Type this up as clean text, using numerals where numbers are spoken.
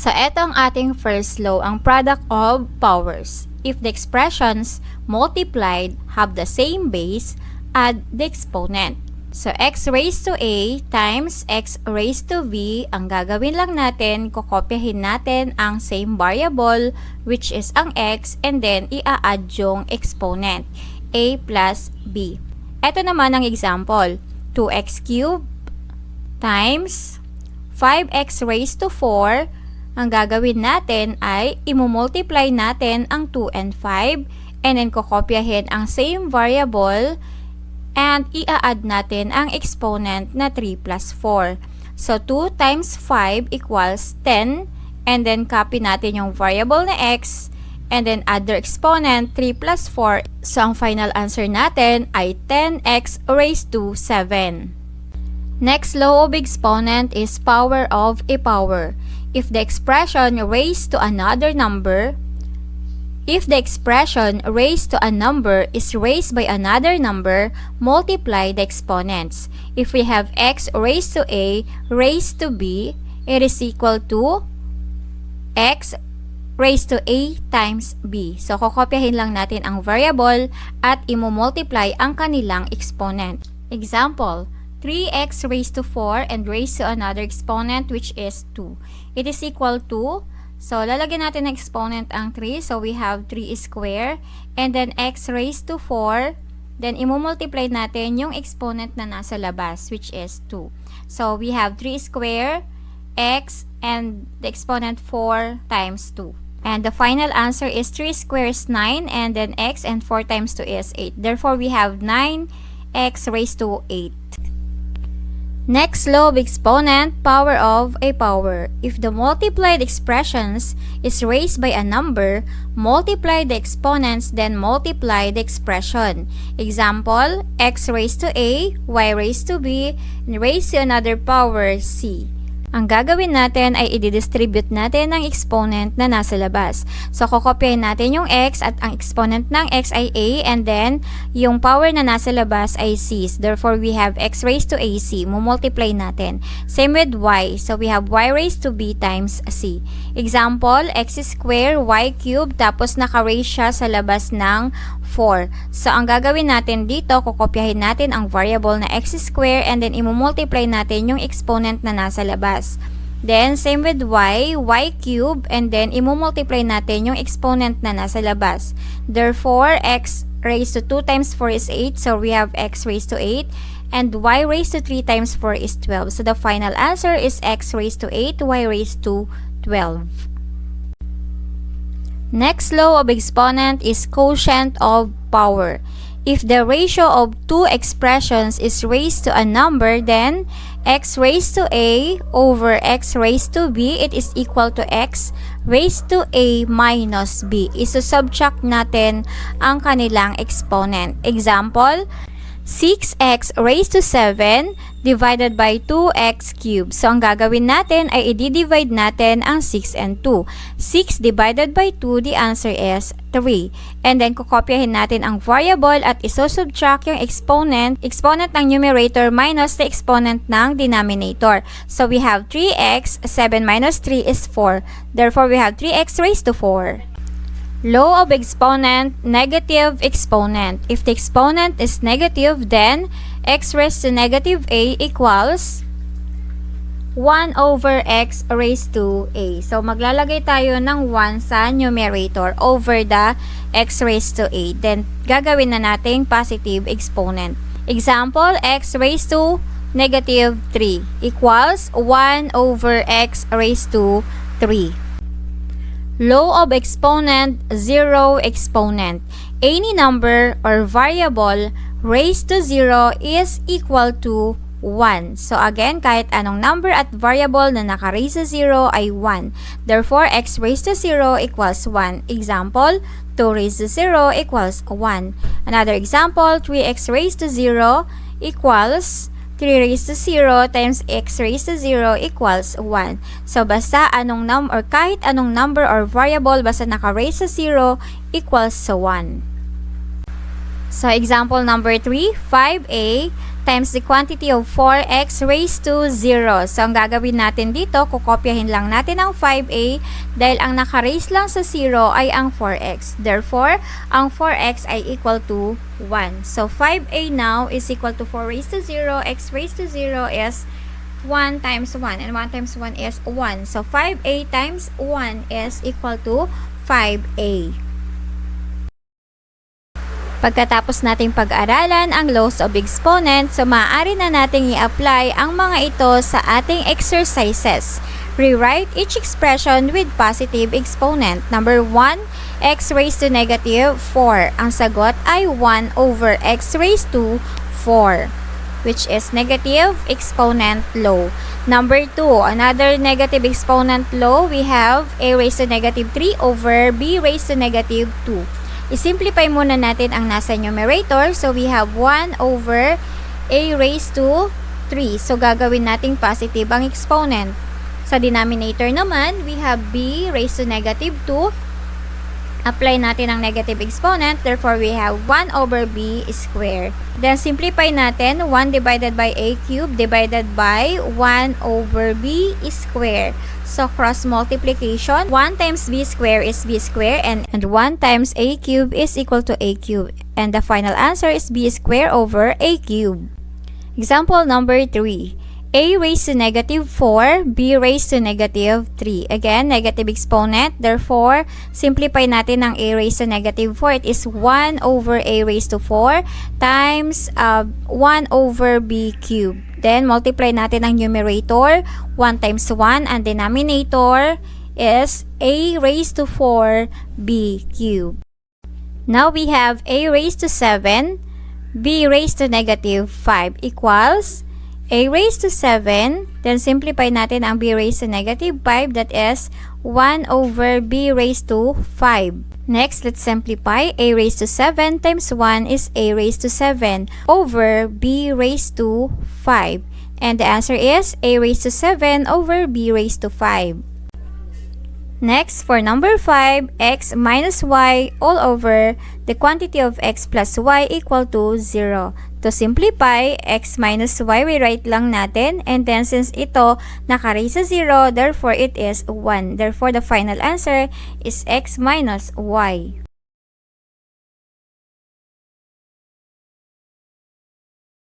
So, eto ang ating first law, ang product of powers. If the expressions multiplied have the same base, add the exponent. So, x raised to a times x raised to b, ang gagawin lang natin, kokopyahin natin ang same variable, which is ang x, and then i-add yung exponent, a plus b. Eto naman ang example, 2x cubed times 5x raised to 4, ang gagawin natin ay imumultiply natin ang 2 and 5 and then kokopyahin ang same variable and i-add natin ang exponent na 3 plus 4. So, 2 times 5 equals 10 and then copy natin yung variable na x and then add their exponent 3 plus 4. So, ang final answer natin ay 10x raised to 7. Next law of exponent is power of a power. If the expression raised to another number is raised by another number, multiply the exponents. If we have x raised to a raised to b, it is equal to x raised to a times b. So, kokopyahin lang natin ang variable at imumultiply ang kanilang exponent. Example, 3x raised to 4 and raised to another exponent which is 2. It is equal to, so lalagyan natin ng exponent ang 3. So we have 3 square and then x raised to 4. Then imumultiply natin yung exponent na nasa labas which is 2. So we have 3 square, x, and the exponent 4 times 2. And the final answer is 3 square is 9 and then x and 4 times 2 is 8. Therefore we have 9x raised to 8. Next law of exponent, power of a power. If the multiplied expressions is raised by a number, multiply the exponents, then multiply the expression. Example, x raised to a, y raised to b, and raised to another power, c. Ang gagawin natin ay i-distribute natin ang exponent na nasa labas. So, kokopyahin natin yung x at ang exponent ng x ay a and then yung power na nasa labas ay c. Therefore, we have x raised to ac. Mumultiply natin. Same with y. So, we have y raised to b times c. Example, x square, y cube, tapos naka-raise siya sa labas ng 4. So, ang gagawin natin dito, kokopyahin natin ang variable na x square and then imumultiply natin yung exponent na nasa labas. Then, same with y cube, and then imumultiply natin yung exponent na nasa labas. Therefore, x raised to 2 times 4 is 8, so we have x raised to 8, and y raised to 3 times 4 is 12. So, the final answer is x raised to 8, y raised to 12. Next law of exponent is quotient of power. If the ratio of two expressions is raised to a number, then x raised to a over x raised to b, it is equal to x raised to a minus b. Isusubtract natin ang kanilang exponent. Example, 6x raised to 7 divided by 2x cubed. So, ang gagawin natin ay i-divide natin ang 6 and 2. 6 divided by 2, the answer is 3. And then, kukopyahin natin ang variable at isusubtract yung exponent ng numerator minus the exponent ng denominator. So, we have 3x, 7 minus 3 is 4. Therefore, we have 3x raised to 4. Law of exponent, negative exponent. If the exponent is negative, then x raised to negative a equals 1 over x raised to a. So, maglalagay tayo ng 1 sa numerator over the x raised to a. Then, gagawin na natin positive exponent. Example, x raised to negative 3 equals 1 over x raised to 3. Law of exponent, zero exponent. Any number or variable raised to 0 is equal to 1. So again, kahit anong number at variable na naka-raise to 0 ay 1. Therefore, x raised to 0 equals 1. Example, 2 raised to 0 equals 1. Another example, 3x raised to 0 equals 3 raised to 0 times x raised to 0 equals 1. So, basta anong number or kahit anong number or variable basta naka-raise to 0 equals 1. So, example number 3, 5a times the quantity of 4x raised to 0. So, ang gagawin natin dito, kukopyahin lang natin ang 5a dahil ang naka-raise lang sa 0 ay ang 4x. Therefore, ang 4x ay equal to 1. So, 5a now is equal to 4 raised to 0. X raised to 0 is 1 times 1. And 1 times 1 is 1. So, 5a times 1 is equal to 5a. Pagkatapos nating pag-aralan ang laws of exponents, so maaari na nating i-apply ang mga ito sa ating exercises. Rewrite each expression with positive exponent. Number 1, x raised to negative 4. Ang sagot ay 1 over x raised to 4, which is negative exponent law. Number 2, another negative exponent law, we have a raised to negative 3 over b raised to negative 2. I-simplify muna natin ang nasa numerator. So, we have 1 over a raised to 3. So, gagawin nating positive ang exponent. Sa denominator naman, we have b raised to negative 2. Apply natin ang negative exponent. Therefore, we have 1 over b squared. Then, simplify natin 1 divided by a cubed divided by 1 over b squared. So, cross multiplication, 1 times b squared is b squared and 1 times a cubed is equal to a cubed. And the final answer is b squared over a cubed. Example number 3. A raised to negative 4, b raised to negative 3. Again, negative exponent. Therefore, simplify natin ang a raised to negative 4. It is 1 over a raised to 4 times 1 over b cubed. Then, multiply natin ang numerator. 1 times 1. And denominator is a raised to 4 b cubed. Now, we have a raised to 7, b raised to negative 5 equals a raised to 7, then simplify natin ang b raised to negative 5, that is 1 over b raised to 5. Next, let's simplify. A raised to 7 times 1 is a raised to 7 over b raised to 5. And the answer is a raised to 7 over b raised to 5. Next, for number 5, x minus y all over the quantity of x plus y equal to 0. To simplify, x minus y, we write lang natin. And then, since ito naka-raise sa 0, therefore, it is 1. Therefore, the final answer is x minus y.